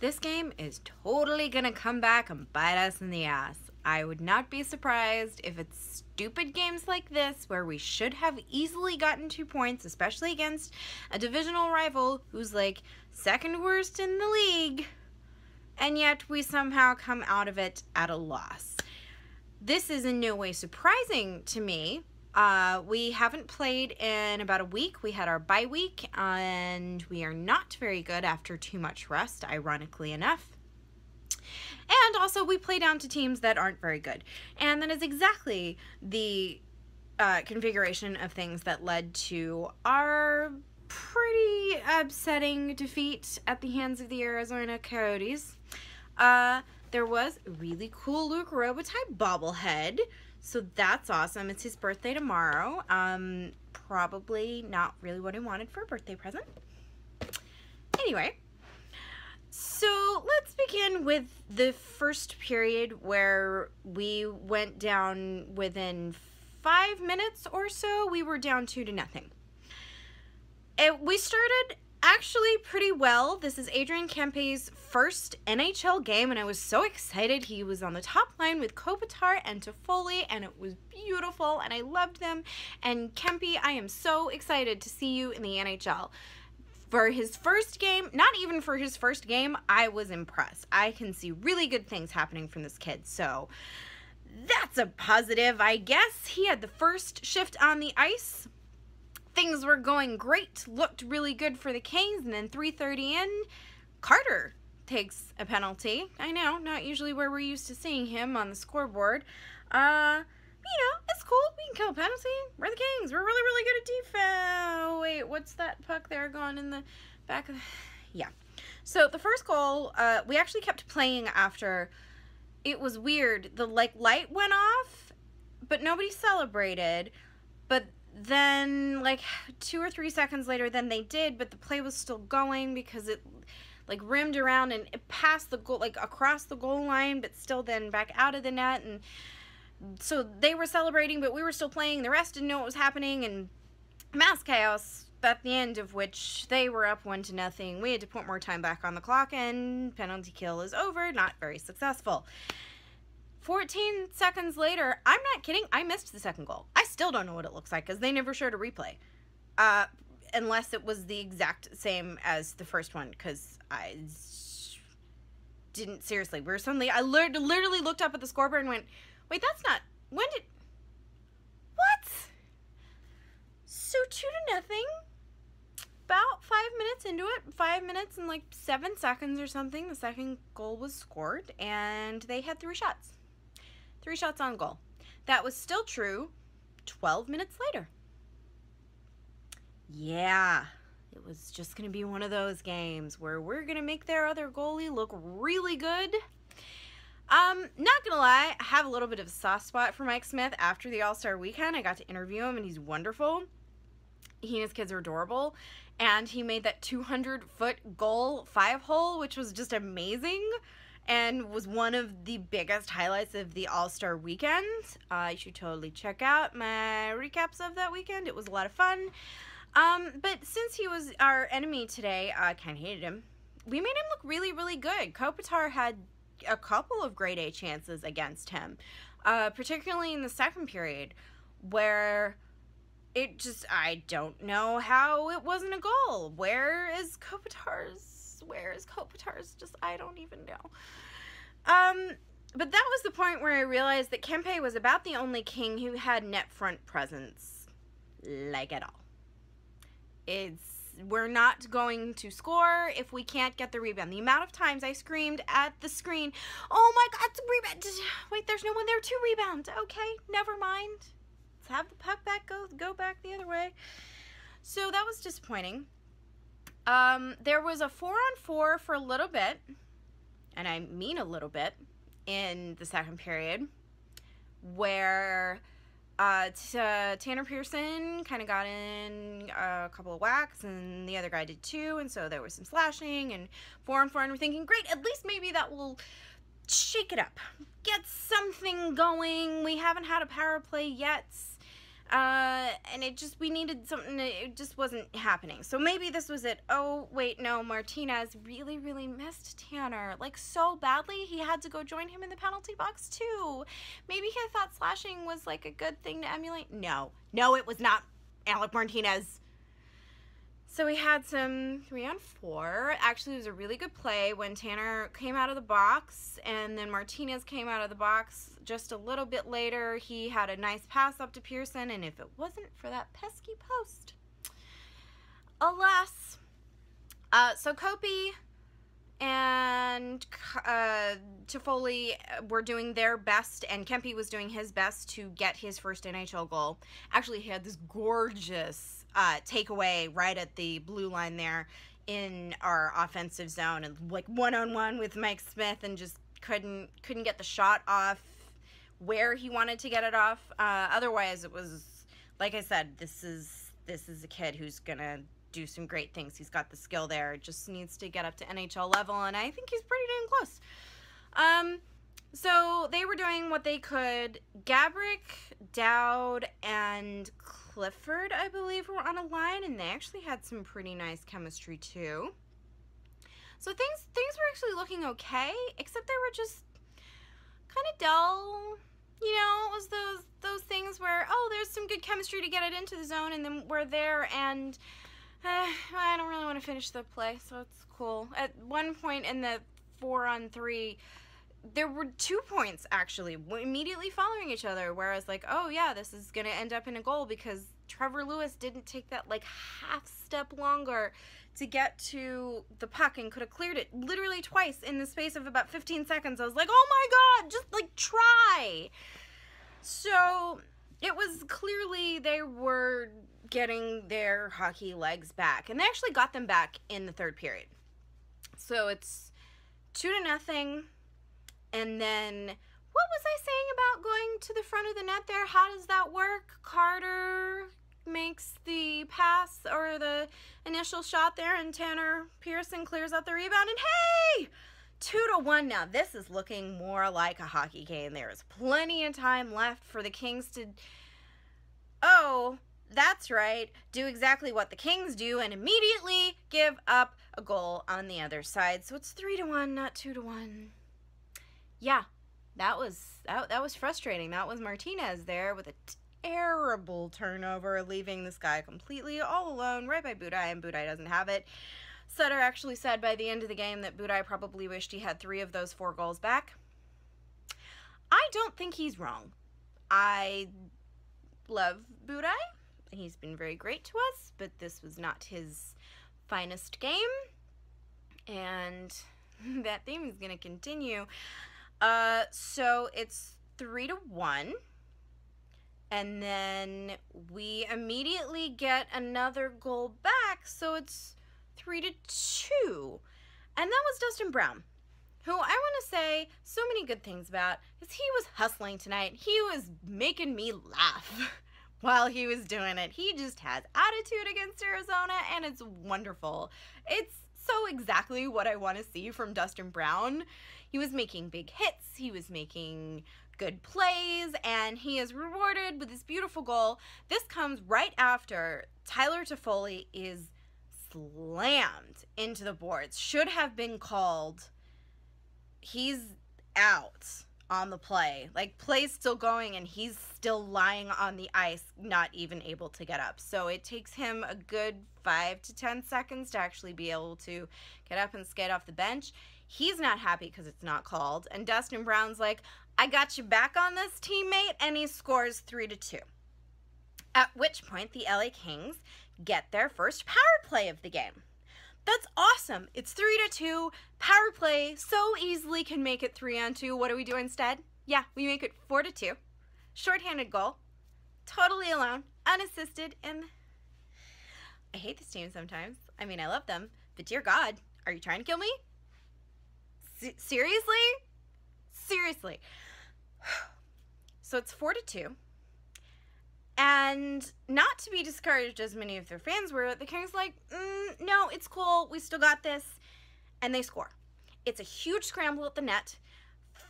This game is totally gonna come back and bite us in the ass. I would not be surprised if it's stupid games like this where we should have easily gotten 2 points, especially against a divisional rival who's like second worst in the league, and yet we somehow come out of it at a loss. This is in no way surprising to me. We haven't played in about a week. We had our bye week, and we are not very good after too much rest, ironically enough. And also, we play down to teams that aren't very good. And that is exactly the configuration of things that led to our pretty upsetting defeat at the hands of the Arizona Coyotes. There was a really cool Luc Robitaille bobblehead. So that's awesome. It's his birthday tomorrow. Probably not really what I wanted for a birthday present. Anyway, so let's begin with the first period where we went down within 5 minutes or so. We were down 2-0. We started actually pretty well. This is Adrian Kempe's first NHL game, and I was so excited. He was on the top line with Kopitar and Toffoli, and it was beautiful, and I loved them. And Kempe, I am so excited to see you in the NHL. For his first game, not even for his first game, I was impressed. I can see really good things happening from this kid, so that's a positive, I guess. He had the first shift on the ice. Things were going great, looked really good for the Kings, and then 3:30 in, Carter takes a penalty. I know, not usually where we're used to seeing him on the scoreboard. You know, it's cool. We can kill a penalty. We're the Kings. We're really, really good at defense. Wait, what's that puck there going in the back of the... Yeah. So the first goal, we actually kept playing after. It was weird. The, light went off, but nobody celebrated. But then, 2 or 3 seconds later, then they did, but the play was still going because it, rimmed around and it passed the goal, across the goal line, but still then back out of the net. And so they were celebrating, but we were still playing. The rest didn't know what was happening, and mass chaos, at the end of which they were up 1-0. We had to put more time back on the clock, and penalty kill is over. Not very successful. 14 seconds later, I'm not kidding, I missed the second goal. I still don't know what it looks like because they never showed a replay. Unless it was the exact same as the first one, because I didn't, seriously, I literally looked up at the scoreboard and went, wait, that's not, what? So 2-0, about 5 minutes into it, 5 minutes and 7 seconds or something, the second goal was scored, and they had 3 shots. 3 shots on goal. That was still true 12 minutes later. Yeah, it was just going to be one of those games where we're going to make their other goalie look really good. Not gonna lie, I have a little bit of a soft spot for Mike Smith. After the All-Star weekend, I got to interview him, and he's wonderful. He and his kids are adorable, and he made that 200-foot goal 5-hole, which was just amazing, and was one of the biggest highlights of the All-Star weekend. You should totally check out my recaps of that weekend. It was a lot of fun. But since he was our enemy today, I kind of hated him. We made him look really, really good. Kopitar had a couple of grade A chances against him, particularly in the second period, where it just, I don't know how it wasn't a goal. Where is Kopitar's, just, I don't even know. But that was the point where I realized that Kempe was about the only King who had net front presence, at all. We're not going to score if we can't get the rebound. The amount of times I screamed at the screen, oh my God, it's a rebound. Wait, there's no one there to rebound. Okay, never mind. Let's have the puck back, go back the other way. So that was disappointing. There was a 4-on-4 for a little bit, and I mean a little bit, in the second period, where Tanner Pearson kind of got in a couple of whacks, and the other guy did too, and so there was some slashing, and 4-on-4, and we're thinking, great, at least maybe that will shake it up, get something going. We haven't had a power play yet. And we needed something, it just wasn't happening. So maybe this was it. Oh, wait, no, Martinez really, really missed Tanner, like, so badly, he had to go join him in the penalty box, too. Maybe he thought slashing was, like, a good thing to emulate. No, it was not Alec Martinez. So we had some 3-on-4. Actually, it was a really good play when Tanner came out of the box, and then Martinez came out of the box just a little bit later. He had a nice pass up to Pearson, and if it wasn't for that pesky post, alas. So Kopi and Toffoli were doing their best, and Kempe was doing his best to get his first NHL goal. Actually, he had this gorgeous takeaway right at the blue line there in our offensive zone, and like one-on-one with Mike Smith, and just couldn't get the shot off where he wanted to get it off. Otherwise, it was, like I said, this is a kid who's gonna do some great things. He's got the skill there. Just needs to get up to NHL level, and I think he's pretty damn close. So they were doing what they could. Gaborik, Dowd, and Clifford, I believe, were on a line, and they actually had some pretty nice chemistry too. So things were actually looking okay, except they were just kind of dull. You know, it was those things where, oh, there's some good chemistry to get it into the zone, and then we're there, and I don't really want to finish the play, so it's cool. At one point in the 4-on-3, there were 2 points, actually, immediately following each other, where I was like, oh, yeah, this is going to end up in a goal, because Trevor Lewis didn't take that, like, half step longer to get to the puck and could have cleared it literally twice in the space of about 15 seconds. I was like, oh, my God, just, like, try. So it was clearly they were getting their hockey legs back, and they actually got them back in the third period. So it's 2-0. And then, what was I saying about going to the front of the net there? How does that work? Carter makes the pass or the initial shot there, and Tanner Pearson clears out the rebound, and hey! 2-1 now. This is looking more like a hockey game. There is plenty of time left for the Kings to, oh, that's right, do exactly what the Kings do and immediately give up a goal on the other side. So it's 3-1, not 2-1. Yeah, that was frustrating. That was Martinez there with a terrible turnover, leaving this guy completely all alone right by Budaj, and Budaj doesn't have it. Sutter actually said by the end of the game that Budaj probably wished he had 3 of those 4 goals back. I don't think he's wrong. I love Budaj. He's been very great to us, but this was not his finest game, and that theme is going to continue. So it's 3-1, and then we immediately get another goal back, so it's 3-2, and that was Dustin Brown, who I want to say so many good things about, because he was hustling tonight. He was making me laugh while he was doing it. He just has attitude against Arizona, and it's wonderful. It's so exactly what I want to see from Dustin Brown. He was making big hits, he was making good plays, and he is rewarded with this beautiful goal. This comes right after Tyler Toffoli is slammed into the boards. Should have been called. He's out on the play. Like, play's still going, and he's still lying on the ice, not even able to get up. So it takes him a good 5 to 10 seconds to actually be able to get up and skate off the bench. He's not happy because it's not called, and Dustin Brown's like, I got you back on this, teammate, and he scores 3-2. At which point the LA Kings get their first power play of the game. That's awesome. It's 3-2. Power play so easily can make it 3-on-2. What do we do instead? Yeah, we make it 4-2. Shorthanded goal. Totally alone. Unassisted. And I hate this team sometimes. I mean, I love them. But dear God, are you trying to kill me? Seriously? Seriously. So it's 4-2. And not to be discouraged as many of their fans were, the Kings like, no, it's cool. We still got this. And they score. It's a huge scramble at the net.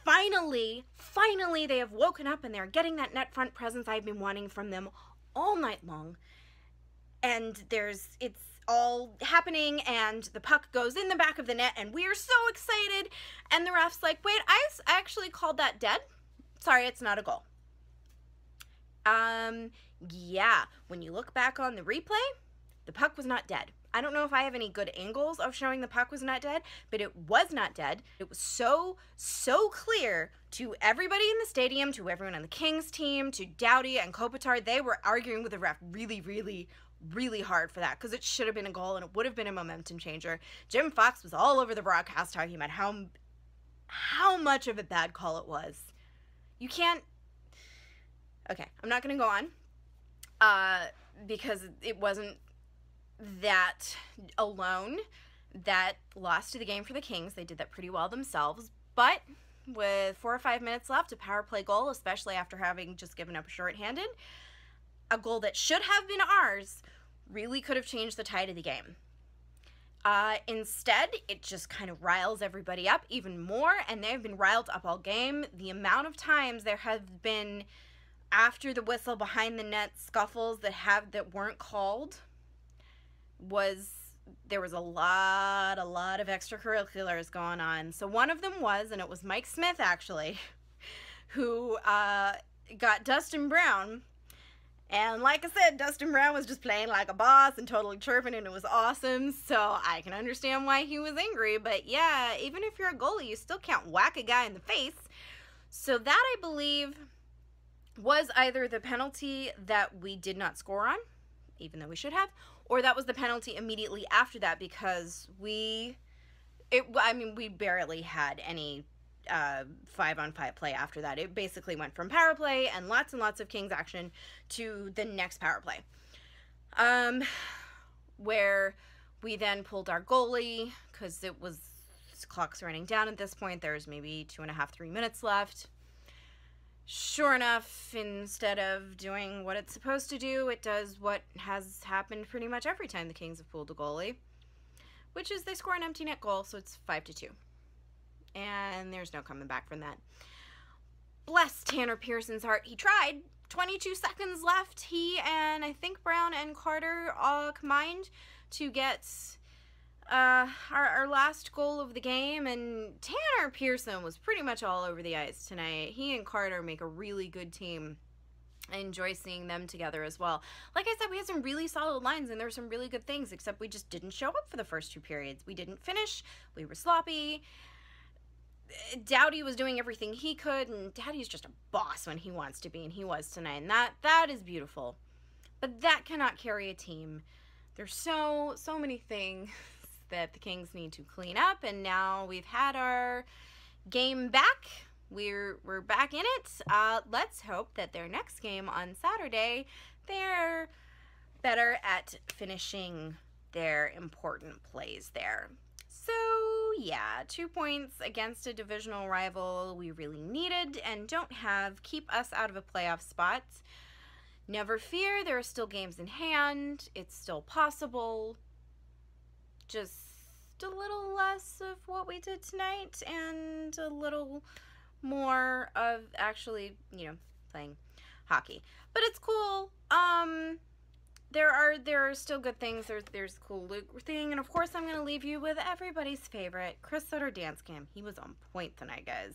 Finally, they have woken up and they're getting that net front presence I've been wanting from them all night long. And it's all happening, and the puck goes in the back of the net, and we are so excited. And the ref's like, wait, I actually called that dead. Sorry, it's not a goal. Yeah, when you look back on the replay, the puck was not dead. I don't know if I have any good angles of showing the puck was not dead, but it was not dead. It was so clear to everybody in the stadium, to everyone on the Kings team, to Doughty and Kopitar. They were arguing with the ref really hard for that, because it should have been a goal and it would have been a momentum changer. Jim Fox was all over the broadcast talking about how much of a bad call it was. You can't... Okay, I'm not going to go on, because it wasn't that alone that lost to the game for the Kings. They did that pretty well themselves, but with 4 or 5 minutes left, a power play goal, especially after having just given up a shorthanded, a goal that should have been ours, really could have changed the tide of the game. Instead, it just kind of riles everybody up even more, and they've been riled up all game. The amount of times there have been, after the whistle, behind the net scuffles that weren't called, there was a lot of extracurriculars going on. So one of them was, and it was Mike Smith actually, who got Dustin Brown. And like I said, Dustin Brown was just playing like a boss and totally chirping, and it was awesome. So I can understand why he was angry. But yeah, even if you're a goalie, you still can't whack a guy in the face. So that, I believe, was either the penalty that we did not score on, even though we should have, or that was the penalty immediately after that, because we barely had any 5-on-5 play after that. It basically went from power play and lots of Kings action to the next power play, where we then pulled our goalie because clock's running down at this point. There's maybe 2.5-3 minutes left. Sure enough, instead of doing what it's supposed to do, it does what has happened pretty much every time the Kings have pulled a goalie, which is they score an empty net goal, so it's 5-2. And there's no coming back from that. Bless Tanner Pearson's heart. He tried. 22 seconds left. He and I think Brown and Carter all combined to get our last goal of the game, and Tanner Pearson was pretty much all over the ice tonight. He and Carter make a really good team. I enjoy seeing them together as well. Like I said, we had some really solid lines, and there were some really good things, except we just didn't show up for the first 2 periods. We didn't finish. We were sloppy. Doughty was doing everything he could, and Doughty's just a boss when he wants to be, and he was tonight, and that is beautiful. But that cannot carry a team. There's so many things that the Kings need to clean up, and now we've had our game back. We're back in it. Let's hope that their next game on Saturday, they're better at finishing their important plays there. So yeah, 2 points against a divisional rival we really needed and don't have. Keep us out of a playoff spot. Never fear, there are still games in hand. It's still possible. Just a little less of what we did tonight and a little more of actually, playing hockey. But it's cool. There are still good things. There's a cool Luke thing, and of course I'm gonna leave you with everybody's favorite, Chris Sutter dance cam. He was on point tonight, guys.